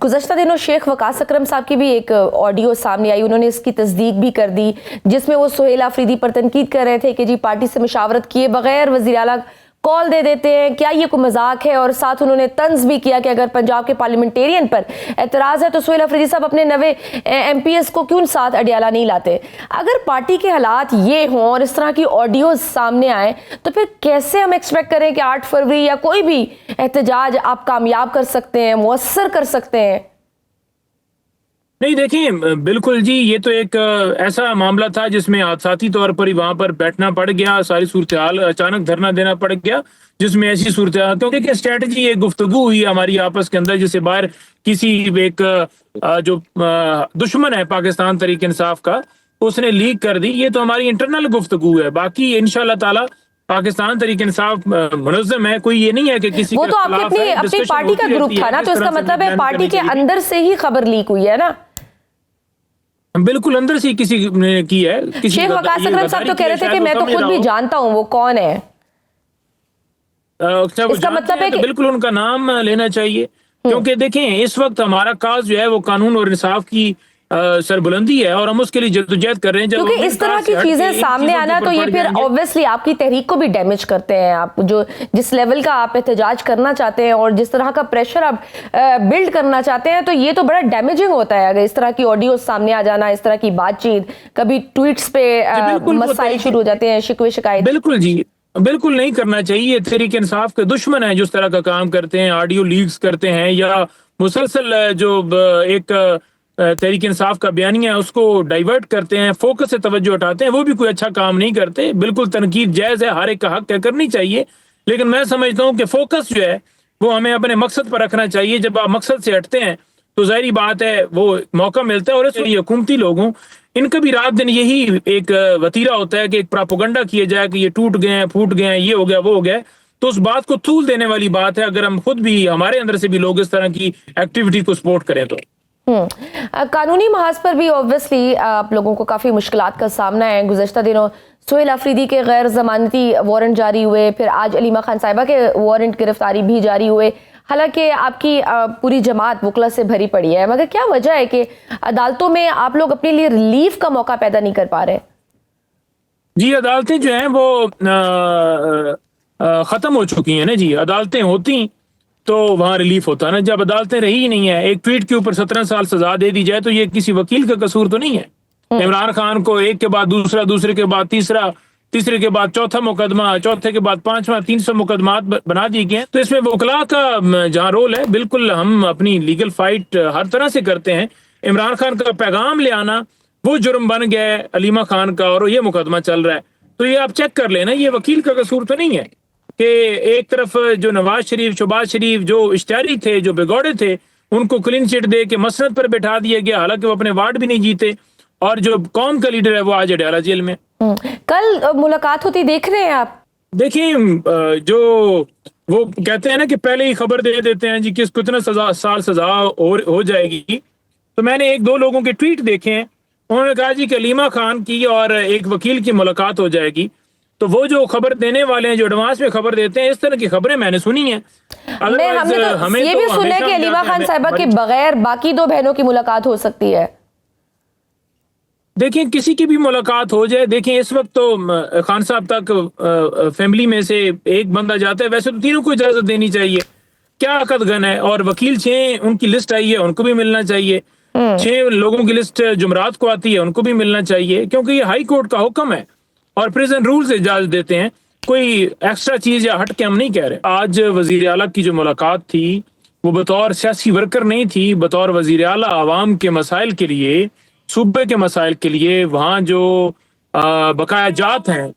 गुज़श्ता दिनों शेख वकास अकरम साहब की भी एक ऑडियो सामने आई, उन्होंने इसकी तस्दीक भी कर दी, जिसमें वो सुहेल आफरीदी पर तनकीद कर रहे थे कि जी पार्टी से मशावरत किए बगैर वज़ीर आला कॉल दे देते हैं, क्या ये कोई मजाक है। और साथ उन्होंने तंज भी किया कि अगर पंजाब के पार्लियामेंटेरियन पर एतराज़ है तो सुहेल आफरीदी साहब अपने नवे MPs को क्यों साथ अडियाला नहीं लाते। अगर पार्टी के हालात ये हों और इस तरह की ऑडियोज सामने आए तो फिर कैसे हम एक्सपेक्ट करें कि 8 फरवरी या कोई भी एहतजाज आप कामयाब कर सकते हैं, मुअस्सर कर सकते हैं। नहीं देखिए, बिल्कुल जी, ये तो एक ऐसा मामला था जिसमें हादसाती तौर पर ही वहां पर बैठना पड़ गया, सारी सूरत हाल अचानक धरना देना पड़ गया, जिसमें ऐसी सूरत हाल, क्योंकि स्ट्रेटजी एक गुफ्तगू हुई हमारी आपस के अंदर, जिसे बाहर किसी एक जो दुश्मन है पाकिस्तान तहरीक इंसाफ का, उसने लीक कर दी। ये तो हमारी इंटरनल गुफ्तगू है, बाकी इंशाल्लाह ताला पाकिस्तान तहरीक इंसाफ मुनज़्ज़म है, कोई ये नहीं है कि किसी वो तो आपकी अपनी पार्टी का ग्रुप था ना, तो इसका मतलब है पार्टी के अंदर से ही खबर लीक हुई है ना। बिल्कुल अंदर से किसी ने की है। शेख वकास अकरम साहब तो कह रहे थे कि मैं तो खुद भी जानता हूं वो कौन है। इसका मतलब है कि बिल्कुल उनका नाम लेना चाहिए, क्योंकि देखें इस वक्त हमारा काज जो है वो कानून और इंसाफ की सरबुलंदी है और हम उसके लिए जद्दोजहद कर रहे हैं। क्योंकि इस तरह की चीजें सामने आना तो ये फिर ऑब्वियसली आपकी तहरीक को भी डैमेज करते हैं। आप जो जिस लेवल का आप एहतजाज करना चाहते हैं और जिस तरह का प्रेशर आप बिल्ड करना चाहते हैं, तो ये तो बड़ा डैमेजिंग होता है अगर इस तरह की ऑडियो सामने आ जाना, इस तरह की बातचीत, कभी ट्वीट्स पे मसाइल शुरू हो जाते हैं, शिकवे शिकायत। बिल्कुल जी, बिल्कुल नहीं करना चाहिए। तहरीक इंसाफ के दुश्मन है जिस तरह का काम करते हैं, ऑडियो लीक्स करते हैं या मुसलसल जो एक तहरीक इंसाफ का बयानिया है उसको डाइवर्ट करते हैं, फोकस से तवज्जो हटाते हैं, वो भी कोई अच्छा काम नहीं करते। बिल्कुल तनकीद जायज़ है, हर एक का हक है, करनी चाहिए, लेकिन मैं समझता हूँ कि फोकस जो है वो हमें अपने मकसद पर रखना चाहिए। जब आप मकसद से हटते हैं तो जाहिर बात है वो मौका मिलता है। और इसलिए हुकूमती लोगों इनका भी रात दिन यही एक वतीरा होता है कि एक प्रोपेगेंडा किया जाए कि ये टूट गए हैं, फूट गए हैं, ये हो गया, वो हो गया। तो उस बात को तूल देने वाली बात है अगर हम खुद भी, हमारे अंदर से भी लोग इस तरह की एक्टिविटी को सपोर्ट करें तो। कानूनी महाज पर भी ऑब्वियसली आप लोगों को काफ़ी मुश्किलात का सामना है। गुज़श्ता दिनों सुहेल आफरीदी के गैर ज़मानती वारंट जारी हुए, फिर आज अलीमा खान साहिबा के वारंट गिरफ्तारी भी जारी हुए। हालांकि आपकी पूरी जमात वकला से भरी पड़ी है, मगर क्या वजह है कि अदालतों में आप लोग अपने लिए रिलीफ का मौका पैदा नहीं कर पा रहे? जी, अदालतें जो हैं वो ख़त्म हो चुकी हैं ना जी। अदालतें होती तो वहाँ रिलीफ होता ना, जब अदालतें रही ही नहीं है, एक ट्वीट के ऊपर 17 साल सजा दे दी जाए तो ये किसी वकील का कसूर तो नहीं है। इमरान खान को एक के बाद दूसरा, दूसरे के बाद तीसरा, तीसरे के बाद चौथा मुकदमा, चौथे के बाद पांचवा, 300 मुकदमात बना दिए गए। तो इसमें वकला का जहाँ रोल है, बिल्कुल हम अपनी लीगल फाइट हर तरह से करते हैं। इमरान खान का पैगाम ले आना वो जुर्म बन गया है अलीमा खान का, और ये मुकदमा चल रहा है। तो ये आप चेक कर लेना, ये वकील का कसूर तो नहीं है कि एक तरफ जो नवाज शरीफ, शहबाज शरीफ जो इश्तिहारी थे, जो बिगौड़े थे, उनको क्लीन चिट दे के मसनद पर बैठा दिया गया, हालांकि वो अपने वार्ड भी नहीं जीते, और जो कौम का लीडर है वो आज अडयाला जेल में। कल मुलाकात होती देख रहे हैं आप? देखिए, जो वो कहते हैं ना कि पहले ही खबर दे देते हैं जी कि इसको इतना साल सजा हो जाएगी। तो मैंने 1-2 लोगों के ट्वीट देखे हैं, उन्होंने कहा जी कि अलीमा खान की और एक वकील की मुलाकात हो जाएगी। तो वो जो खबर देने वाले हैं, जो एडवांस में खबर देते हैं, इस तरह की खबरें मैंने सुनी हैं। हमने ये भी सुना है कि अलीमा खान साहिबा के बगैर बाकी 2 बहनों की मुलाकात हो सकती है। देखिए, किसी की भी मुलाकात हो जाए, देखिए इस वक्त तो खान साहब तक फैमिली में से एक बंदा जाता है, वैसे तो तीनों को इजाजत देनी चाहिए। क्या अकदगन है। और वकील 6 उनकी लिस्ट आई है, उनको भी मिलना चाहिए। 6 लोगों की लिस्ट जुमरात को आती है, उनको भी मिलना चाहिए, क्योंकि ये हाई कोर्ट का हुक्म है और प्रिजन रूल से इजाजत देते हैं, कोई एक्स्ट्रा चीज या हट के हम नहीं कह रहे। आज वजीर आला की जो मुलाकात थी वो बतौर सियासी वर्कर नहीं थी, बतौर वजीर आला आवाम के मसाइल के लिए, सूबे के मसाइल के लिए, वहाँ जो बकाया जात हैं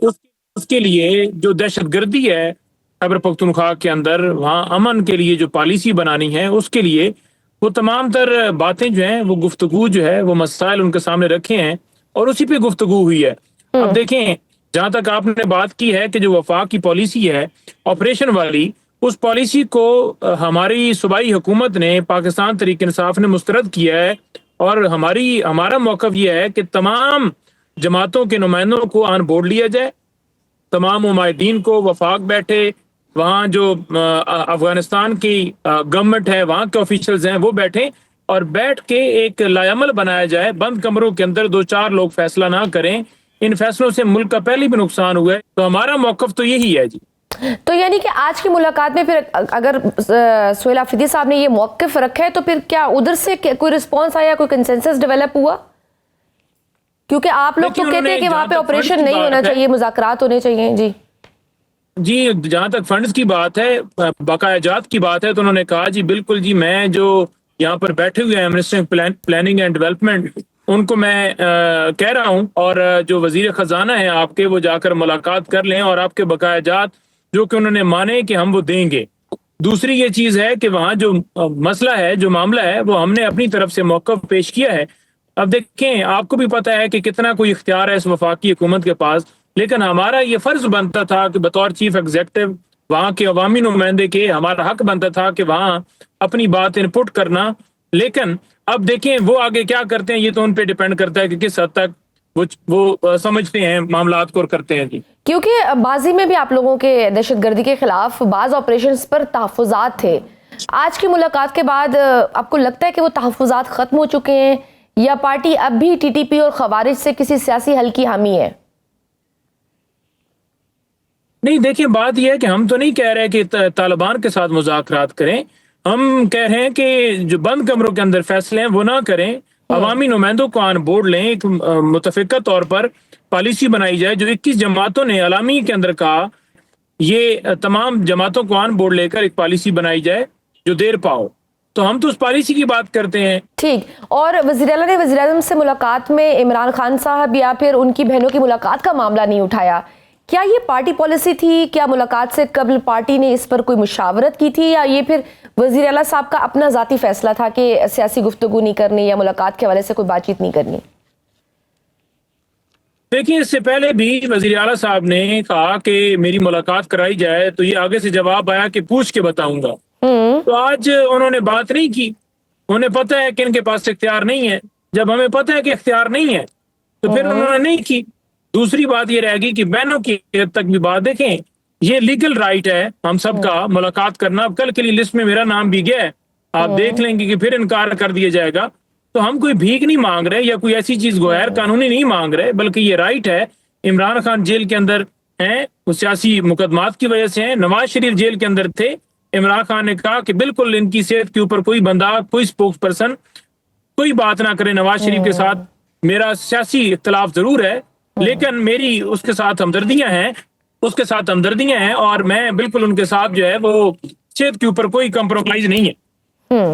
उसके लिए, जो दहशत गर्दी है खैबर पख्तूनख्वा के अंदर, वहाँ अमन के लिए जो पॉलिसी बनानी है उसके लिए, वो तमाम तर बातें जो हैं, वो गुफ्तगू जो है, वो मसाइल उनके सामने रखे हैं और उसी पे गुफ्तगू हुई है। अब देखें, जहां तक आपने बात की है कि जो वफाक की पॉलिसी है ऑपरेशन वाली, उस पॉलिसी को हमारी सूबाई हुकूमत ने, पाकिस्तान तहरीक इंसाफ ने मुस्तरद किया है, और हमारा मौक़िफ़ यह है कि तमाम जमातों के नुमाइंदों को ऑन बोर्ड लिया जाए, तमाम मुमाहिदीन को वफाक बैठे, वहाँ जो अफगानिस्तान की गवर्नमेंट है, वहाँ के ऑफिशियल्स हैं वो बैठे, اور بیٹھ کے ایک لائعمل بنایا جائے، بند کمروں کے اندر 2-4 لوگ فیصلہ نہ کریں. ان فیصلوں سے ملک کا پہلے بھی نقصان ہوا ہے. تو ہمارا موقف تو یہی ہے جی. تو یعنی کہ آج کی ملاقات میں پھر اگر سہیل آفریدی صاحب نے یہ موقف رکھا ہے تو پھر کیا ادھر سے کوئی رسپانس آیا، کوئی کنسنسس ڈیولپ ہوا؟ کیونکہ آپ لوگ تو کہتے ہیں کہ وہاں پہ آپریشن نہیں ہونا چاہیے، مذاکرات ہونے چاہیے. جی جہاں تک فنڈز کی بات ہے، بقایا جات کی بات ہے، تو انہوں نے کہا جی بالکل جی، میں جو یہاں پر بیٹھے ہوئے ہیں منسٹر پلاننگ اینڈ ڈیولپمنٹ، ان کو میں کہہ رہا ہوں، اور جو وزیر خزانہ ہیں آپ کے، وہ جا کر ملاقات کر لیں اور آپ کے بقایا جات جو کہ انہوں نے مانے کہ ہم وہ دیں گے. دوسری یہ چیز ہے کہ وہاں جو مسئلہ ہے، جو معاملہ ہے، وہ ہم نے اپنی طرف سے موقف پیش کیا ہے. اب دیکھیں، آپ کو بھی پتہ ہے کہ کتنا کوئی اختیار ہے اس وفاقی حکومت کے پاس، لیکن ہمارا یہ فرض بنتا تھا کہ بطور چیف ایگزیکٹو وہاں کے عوامی نمائندے کے ہمارا حق بنتا تھا کہ وہاں اپنی بات ان پٹ کرنا. لیکن اب دیکھیں وہ آگے کیا کرتے ہیں، یہ تو ان پہ ڈیپینڈ کرتا ہے کہ کس حد تک وہ سمجھتے ہیں معاملات کو اور کرتے ہیں جی. کیونکہ ماضی میں بھی آپ لوگوں کے دہشت گردی کے خلاف بعض آپریشنز پر تحفظات تھے. آج کی ملاقات کے بعد آپ کو لگتا ہے کہ وہ تحفظات ختم ہو چکے ہیں، یا پارٹی اب بھی ٹی ٹی پی اور خوارج سے کسی سیاسی حل کی حامی ہے؟ نہیں، دیکھیں بات یہ ہے کہ ہم تو نہیں کہہ رہے کہ طالبان کے ساتھ مذاکرات کریں. ہم کہہ رہے ہیں کہ جو بند کمروں کے اندر فیصلے ہیں وہ نہ کریں، عوامی نمائندوں کو آن بورڈ لیں، ایک متفقہ طور پر پالیسی بنائی جائے. جو 21 جماعتوں نے اعلامیہ کے اندر کہا، یہ تمام جماعتوں کو آن بورڈ لے کر ایک پالیسی بنائی جائے جو دیر پاؤ. تو ہم تو اس پالیسی کی بات کرتے ہیں. ٹھیک. اور وزیر اعلیٰ نے وزیر اعظم سے ملاقات میں عمران خان صاحب یا پھر ان کی بہنوں کی ملاقات کا معاملہ نہیں اٹھایا. کیا یہ پارٹی پالیسی تھی؟ کیا ملاقات سے قبل پارٹی نے اس پر کوئی مشاورت کی تھی، یا یہ پھر وزیر اعلیٰ صاحب کا اپنا ذاتی فیصلہ تھا کہ سیاسی گفتگو نہیں کرنی یا ملاقات کے حوالے سے کوئی بات چیت نہیں کرنی؟ دیکھیں، اس سے پہلے بھی وزیر اعلیٰ صاحب نے کہا کہ میری ملاقات کرائی جائے، تو یہ آگے سے جواب آیا کہ پوچھ کے بتاؤں گا. تو آج انہوں نے بات نہیں کی. انہیں پتہ ہے کہ ان کے پاس اختیار نہیں ہے. جب ہمیں پتہ ہے کہ اختیار نہیں ہے تو پھر انہوں نے نہیں کی. دوسری بات یہ رہے گی کہ بہنوں کی حد تک بھی بات، دیکھیں یہ لیگل رائٹ ہے ہم سب کا ملاقات کرنا. اب کل کے لیے لسٹ میں میرا نام بھی گیا ہے، آپ دیکھ لیں گے کہ پھر انکار کر دیا جائے گا. تو ہم کوئی بھیک نہیں مانگ رہے یا کوئی ایسی چیز غیر قانونی نہیں مانگ رہے، بلکہ یہ رائٹ ہے. عمران خان جیل کے اندر ہیں، وہ سیاسی مقدمات کی وجہ سے ہیں. نواز شریف جیل کے اندر تھے. عمران خان نے کہا کہ بالکل ان کی صحت کے اوپر کوئی بندہ، کوئی اسپوکس پرسن کوئی بات نہ کرے نواز شریف کے ساتھ. میرا سیاسی اختلاف ضرور ہے، لیکن میری اس کے ساتھ ہمدردیاں ہیں، اور میں بالکل ان کے ساتھ جو ہے وہ صحت کے اوپر کوئی کمپرومائز نہیں ہے.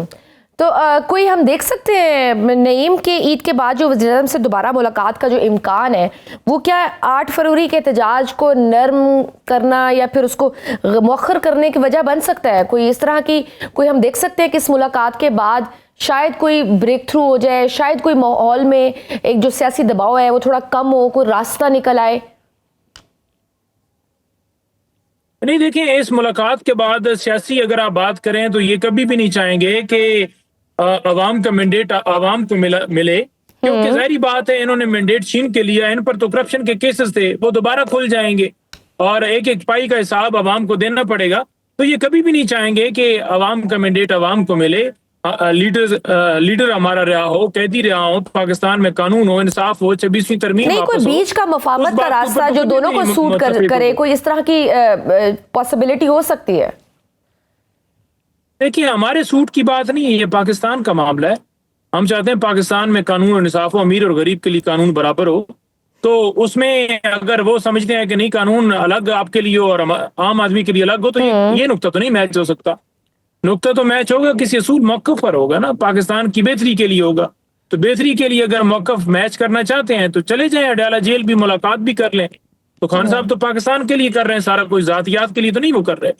تو کوئی ہم دیکھ سکتے ہیں نعیم کے عید کے بعد جو وزیر اعظم سے دوبارہ ملاقات کا جو امکان ہے، وہ کیا 8 فروری کے احتجاج کو نرم کرنا یا پھر اس کو مؤخر کرنے کی وجہ بن سکتا ہے؟ کوئی اس طرح کی کوئی ہم دیکھ سکتے ہیں کہ اس ملاقات کے بعد شاید کوئی بریک تھرو ہو جائے، شاید کوئی ماحول میں ایک جو سیاسی دباؤ ہے وہ تھوڑا کم ہو، کوئی راستہ نکل آئے؟ نہیں، دیکھیں اس ملاقات کے بعد سیاسی اگر آپ بات کریں تو یہ کبھی بھی نہیں چاہیں گے کہ عوام کا مینڈیٹ عوام کو ملے، کیونکہ ظاہری بات ہے انہوں نے مینڈیٹ چھین کے لیا. ان پر تو کرپشن کے کیسز تھے، وہ دوبارہ کھل جائیں گے اور ایک ایک پائی کا حساب عوام کو دینا پڑے گا. تو یہ کبھی بھی نہیں چاہیں گے کہ عوام کا مینڈیٹ عوام کو ملے. لیڈر ہمارا رہا ہو، قیدی رہا ہو، پاکستان میں قانون ہو، انصاف ہو، 26ویں ترمیم نہیں، کوئی بیچ کا مفاہمت کا راستہ جو دونوں کو سوٹ کرے، کوئی اس طرح کی پاسبلٹی ہو سکتی ہے؟ دیکھیے ہمارے سوٹ کی بات نہیں ہے، یہ پاکستان کا معاملہ ہے. ہم چاہتے ہیں پاکستان میں قانون اور انصاف ہو، امیر اور غریب کے لیے قانون برابر ہو. تو اس میں اگر وہ سمجھتے ہیں کہ نہیں قانون الگ آپ کے لیے اور عام آدمی کے لیے الگ ہو، تو یہ نقطہ تو نہیں میچ ہو سکتا. نقطہ تو میچ ہوگا کسی اصول موقف پر ہوگا نا، پاکستان کی بہتری کے لیے ہوگا. تو بہتری کے لیے اگر موقف میچ کرنا چاہتے ہیں تو چلے جائیں اڈیالہ جیل بھی، ملاقات بھی کر لیں. تو خان صاحب تو پاکستان کے لیے کر رہے ہیں سارا، کوئی ذاتیات کے لیے تو نہیں وہ کر رہے.